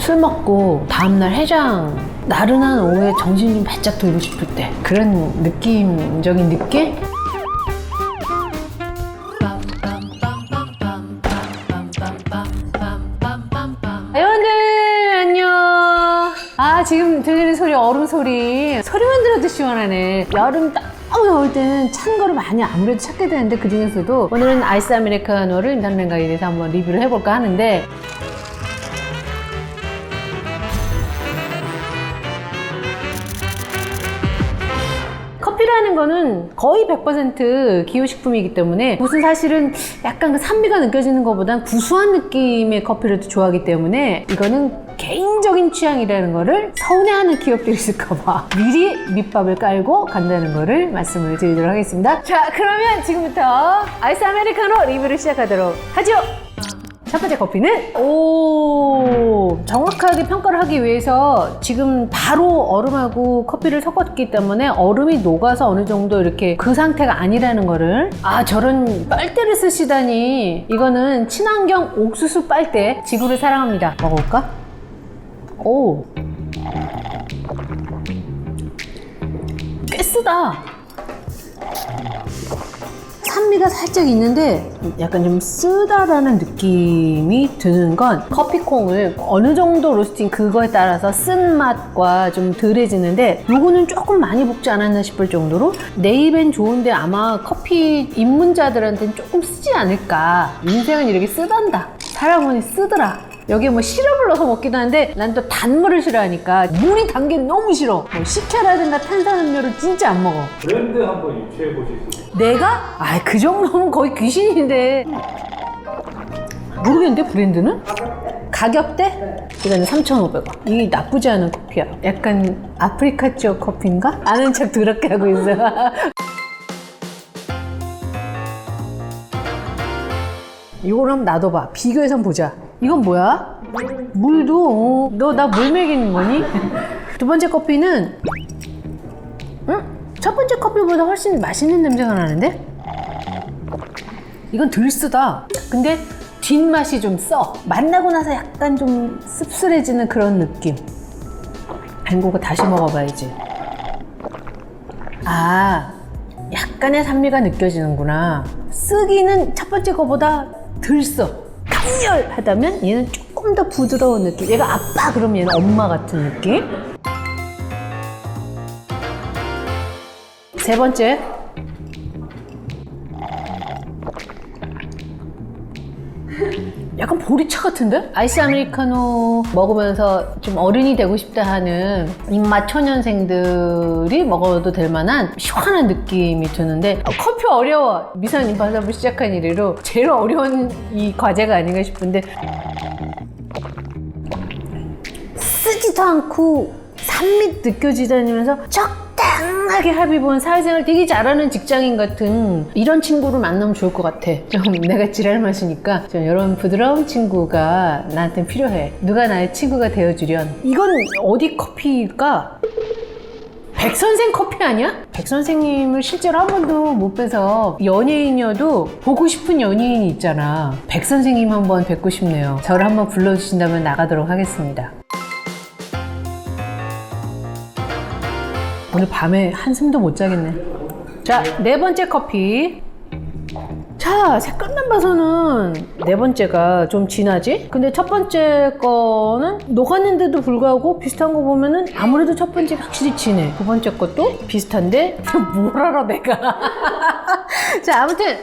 술 먹고 다음날 해장, 나른한 오후에 정신 좀 바짝 들고 싶을 때 그런 느낌적인 느낌? 여러분들 안녕. 지금 들리는 소리 얼음 소리. 소리만 들어도 시원하네. 여름 너무 더울 때는 찬 거를 많이 아무래도 찾게 되는데, 그 중에서도 오늘은 아이스 아메리카노를 인터넷 가게에 대해서 한번 리뷰를 해볼까 하는데, 커피라는 거는 거의 100% 기호식품이기 때문에, 무슨 사실은 약간 그 산미가 느껴지는 것보단 구수한 느낌의 커피를 더 좋아하기 때문에, 이거는 개인적인 취향이라는 거를 서운해하는 기업들이 있을까봐 미리 밑밥을 깔고 간다는 거를 말씀을 드리도록 하겠습니다. 자, 그러면 지금부터 아이스 아메리카노 리뷰를 시작하도록 하죠. 첫 번째 커피는 정확하게 평가를 하기 위해서 지금 바로 얼음하고 커피를 섞었기 때문에 얼음이 녹아서 어느 정도 이렇게 그 상태가 아니라는 거를, 저런 빨대를 쓰시다니. 이거는 친환경 옥수수 빨대. 지구를 사랑합니다. 먹어볼까? 꽤 쓰다. 산미가 살짝 있는데 약간 좀 쓰다라는 느낌이 드는 건, 커피콩을 어느 정도 로스팅 그거에 따라서 쓴 맛과 좀 덜해지는데, 요거는 조금 많이 볶지 않았나 싶을 정도로 내 입엔 좋은데 아마 커피 입문자들한테는 조금 쓰지 않을까. 인생은 이렇게 쓰단다. 살아보니 쓰더라. 여기에 뭐 시럽을 넣어서 먹기도 하는데, 난 또 단물을 싫어하니까 물이 단 게 너무 싫어. 뭐 식혜라든가 탄산음료를 진짜 안 먹어. 브랜드 한번 유추해 보실 수 있어요? 내가? 그 정도면 거의 귀신인데. 모르겠는데, 브랜드는? 가격대? 네. 이거는 3,500원. 이게 나쁘지 않은 커피야. 약간 아프리카 쪽 커피인가? 아는 척 더럽게 하고 있어. 이걸 한번 놔둬봐. 비교해서 한번 보자. 이건 뭐야? 물도. 너 나 물 먹이는 거니? 두 번째 커피는, 첫 번째 커피보다 훨씬 맛있는 냄새가 나는데? 이건 덜 쓰다. 근데 뒷맛이 좀 써. 만나고 나서 약간 좀 씁쓸해지는 그런 느낌. 헹구고 다시 먹어봐야지. 약간의 산미가 느껴지는구나. 쓰기는 첫 번째 거보다 덜 써. 강렬하다면 얘는 조금 더 부드러운 느낌. 얘가 아빠 그러면 얘는 엄마 같은 느낌. 세 번째, 약간 보리차 같은데? 아이스 아메리카노 먹으면서 좀 어른이 되고 싶다 하는 입맛 초년생들이 먹어도 될 만한 시원한 느낌이 드는데, 커피 어려워. 미선 임파서블 시작한 이래로 제일 어려운 이 과제가 아닌가 싶은데, 쓰지도 않고 산미 느껴지다니면서 적당하게 합의본 사회생활 되게 잘하는 직장인 같은 이런 친구를 만나면 좋을 것 같아. 좀 내가 지랄 마시니까 좀 이런 부드러운 친구가 나한테 필요해. 누가 나의 친구가 되어주련. 이건 어디 커피일까? 백선생 커피 아니야? 백선생님을 실제로 한 번도 못 뵈서, 연예인이어도 보고 싶은 연예인이 있잖아. 백선생님 한번 뵙고 싶네요. 저를 한번 불러주신다면 나가도록 하겠습니다. 오늘 밤에 한숨도 못 자겠네. 자, 네 번째 커피. 자, 색깔만 봐서는 네 번째가 좀 진하지? 근데 첫 번째 거는 녹았는데도 불구하고 비슷한 거 보면은 아무래도 첫 번째가 확실히 진해. 두 번째 것도 비슷한데 뭘 알아 내가. 자, 아무튼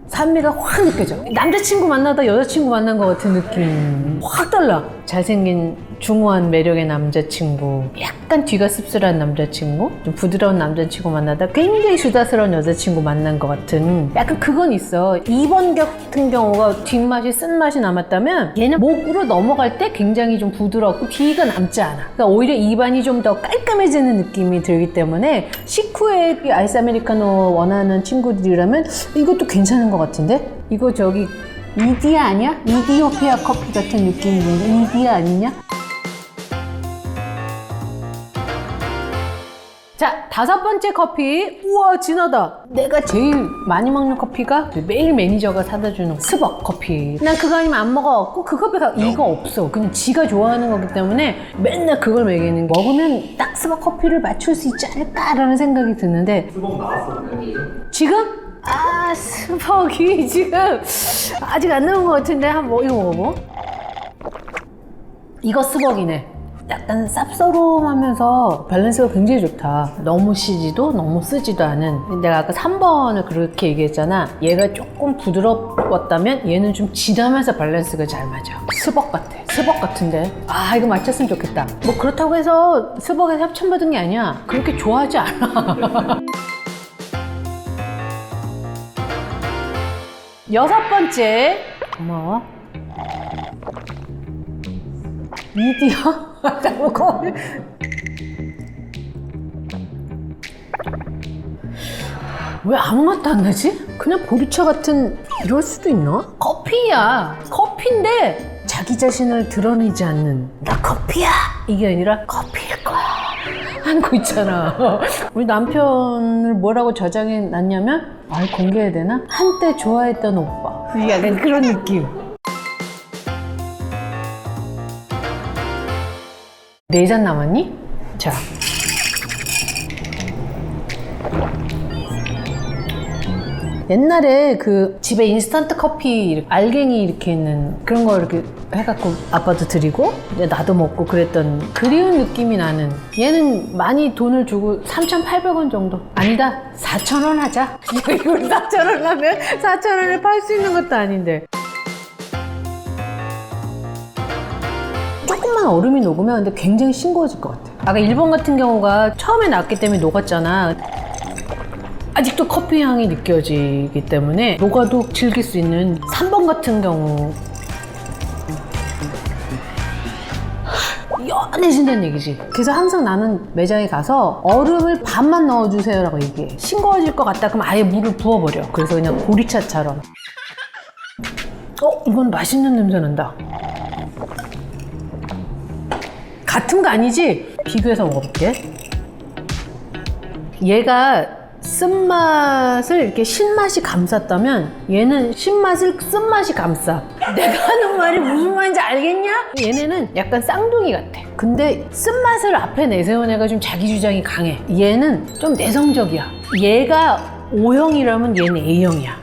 산미가 확 느껴져. 남자친구 만나다 여자친구 만난 것 같은 느낌. 확 달라. 잘생긴 중후한 매력의 남자친구, 약간 뒤가 씁쓸한 남자친구, 좀 부드러운 남자친구 만나다 굉장히 수다스러운 여자친구 만난 것 같은, 약간 그건 있어. 2번 같은 경우가 뒷맛이 쓴맛이 남았다면, 얘는 목으로 넘어갈 때 굉장히 좀 부드럽고 뒤가 남지 않아. 그러니까 오히려 입안이 좀 더 깔끔해지는 느낌이 들기 때문에, 식후에 아이스 아메리카노 원하는 친구들이라면 이것도 괜찮은 것 같은데? 이거 저기 이디야 아니야? 이디오피아 커피 같은 느낌인데 이디야 아니냐? 자, 5번째 커피. 우와, 진하다. 내가 제일 많이 먹는 커피가 매일 매니저가 사다 주는 스벅 커피. 난 그거 아니면 안 먹어. 꼭 그 커피가 이거 없어. 그냥 지가 좋아하는 거기 때문에 맨날 그걸 먹이는 거. 먹으면 딱 스벅 커피를 맞출 수 있지 않을까라는 생각이 드는데 수박 나왔었나요? 지금? 아, 스벅이 지금 아직 안 나온 것 같은데 한번 이거 먹어보. 이거 스벅이네. 약간 쌉싸름하면서 밸런스가 굉장히 좋다. 너무 시지도 너무 쓰지도 않은. 내가 아까 3번을 그렇게 얘기했잖아. 얘가 조금 부드러웠다면 얘는 좀 진하면서 밸런스가 잘 맞아. 스벅 같아. 스벅 같은데. 아, 이거 맞췄으면 좋겠다. 뭐 그렇다고 해서 스벅에서 협찬받은 게 아니야. 그렇게 좋아하지 않아. 6번째. 고마워. 미디어? 잘못 거. 왜 아무 맛도 안 나지? 그냥 보리차 같은 이럴 수도 있나? 커피야. 커피인데 자기 자신을 드러내지 않는 나 커피야. 이게 아니라 커피일 거야. 하는 거 있잖아. 우리 남편을 뭐라고 저장해 놨냐면 말 공개해야 되나? 한때 좋아했던 오빠. 약간 그런 느낌. 4잔 남았니? 자. 옛날에 그 집에 인스턴트 커피 알갱이 이렇게 있는 그런 거 이렇게 해갖고 아빠도 드리고 이제 나도 먹고 그랬던 그리운 느낌이 나는. 얘는 많이 돈을 주고 3,800원 정도. 아니다, 4,000원 하자. 이걸 4,000원 하면 4,000원에 팔 수 있는 것도 아닌데. 조금만 얼음이 녹으면 근데 굉장히 싱거워질 것 같아. 아까 1번 같은 경우가 처음에 나왔기 때문에 녹았잖아. 아직도 커피 향이 느껴지기 때문에 녹아도 즐길 수 있는 3번 같은 경우 연해진다는 얘기지. 그래서 항상 나는 매장에 가서 얼음을 반만 넣어주세요 라고 얘기해. 싱거워질 것 같다 그럼 아예 물을 부어버려. 그래서 그냥 보리차처럼. 이건 맛있는 냄새 난다. 같은 거 아니지? 비교해서 먹어볼게. 얘가 쓴맛을 이렇게 신맛이 감쌌다면 얘는 신맛을 쓴맛이 감싸. 내가 하는 말이 무슨 말인지 알겠냐? 얘네는 약간 쌍둥이 같아. 근데 쓴맛을 앞에 내세운 애가 좀 자기 주장이 강해. 얘는 좀 내성적이야. 얘가 O형이라면 얘는 A형이야.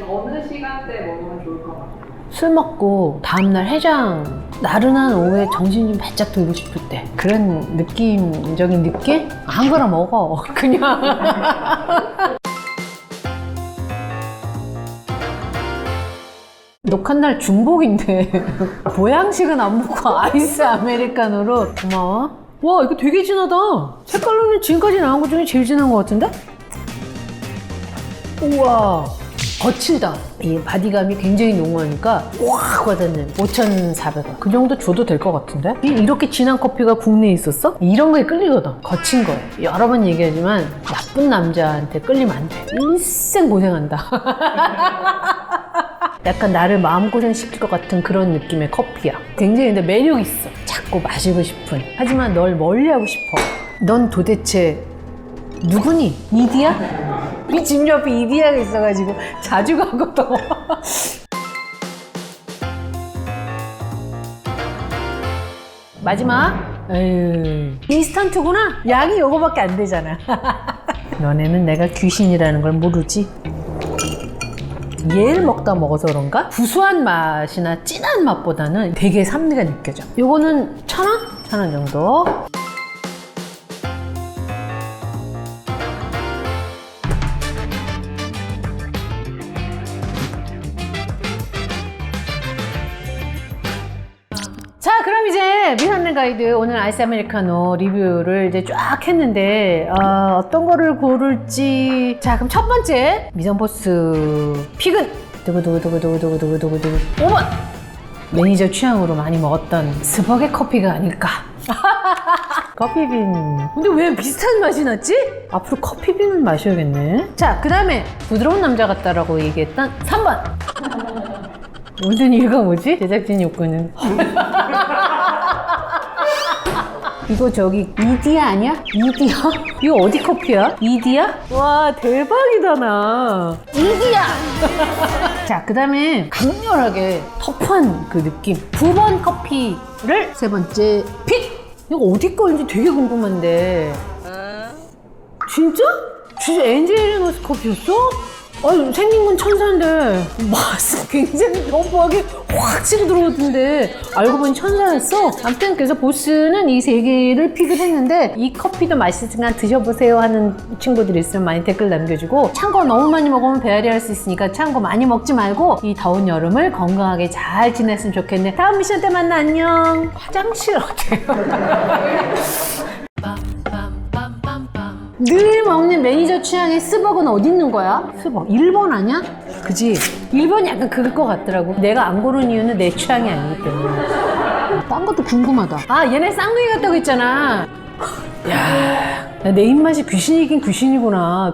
어느 시간대에 먹으면 좋을 것 같아요? 술 먹고 다음날 해장 나른한 오후에 정신 좀 바짝 들고 싶을 때 그런 느낌적인 느낌? 아무거나 먹어 그냥. 녹한 날 중복인데 보양식은 안 먹고 아이스 아메리카노로. 고마워. 와, 이거 되게 진하다. 색깔로는 지금까지 나온 것 중에 제일 진한 것 같은데? 우와, 거칠다. 이 바디감이 굉장히 농후하니까 확 와닿는. 5,400원. 그 정도 줘도 될 것 같은데? 이렇게 진한 커피가 국내에 있었어? 이런 거에 끌리거든. 거친 거에. 여러 번 얘기하지만 나쁜 남자한테 끌리면 안 돼. 일생 고생한다. 약간 나를 마음고생 시킬 것 같은 그런 느낌의 커피야. 굉장히 근데 매력 있어. 자꾸 마시고 싶은. 하지만 널 멀리하고 싶어. 넌 도대체 누구니? 이디야? 우리 집 옆에 이디야가 있어가지고 자주 가거든. 마지막. 에휴, 인스턴트구나? 양이 요거밖에 안 되잖아. 너네는 내가 귀신이라는 걸 모르지? 얘를 먹어서 그런가? 구수한 맛이나 진한 맛보다는 되게 산미가 느껴져. 요거는 1,000원? 1,000원 정도. 자, 그럼 이제 미산내 가이드 오늘 아이스 아메리카노 리뷰를 이제 쫙 했는데 어떤 거를 고를지. 자, 그럼 첫 번째 미전보스 픽은 두구두구두구두구두구두구두구 5번 매니저 취향으로 많이 먹었던 스벅의 커피가 아닐까. 커피빈. 근데 왜 비슷한 맛이 났지? 앞으로 커피빈을 마셔야겠네. 자, 그 다음에 부드러운 남자 같다라고 얘기했던 3번. 무슨 이유가 뭐지? 제작진 욕구는. 이거 저기 이디야 아니야? 이디야? 이거 어디 커피야? 이디야? 와 대박이다 나. 이디야. 자 그다음에 강렬하게 터프한 그 느낌. 9번 커피를 세 번째 픽. 이거 어디 거인지 되게 궁금한데. 진짜? 진짜 엔젤리너스 커피였어? 아니, 생긴 건 천사인데 맛은 굉장히 터프하게 확 치고 들어오던데 알고 보니 천사였어. 아무튼 그래서 보스는 이 세 개를 픽을 했는데 이 커피도 맛있으니까 드셔보세요 하는 친구들이 있으면 많이 댓글 남겨주고 찬 거 너무 많이 먹으면 배앓이 할 수 있으니까 찬 거 많이 먹지 말고 이 더운 여름을 건강하게 잘 지냈으면 좋겠네. 다음 미션 때 만나. 안녕. 화장실 어때요? 늘 먹는 매니저 취향의 스벅은 어디 있는 거야? 스벅 1번 아니야? 그지? 1번이 약간 그럴 것 같더라고. 내가 안 고른 이유는 내 취향이 아니기 때문에. 딴 것도 궁금하다. 아 얘네 쌍둥이 같다고 했잖아. 야, 내 입맛이 귀신이긴 귀신이구나.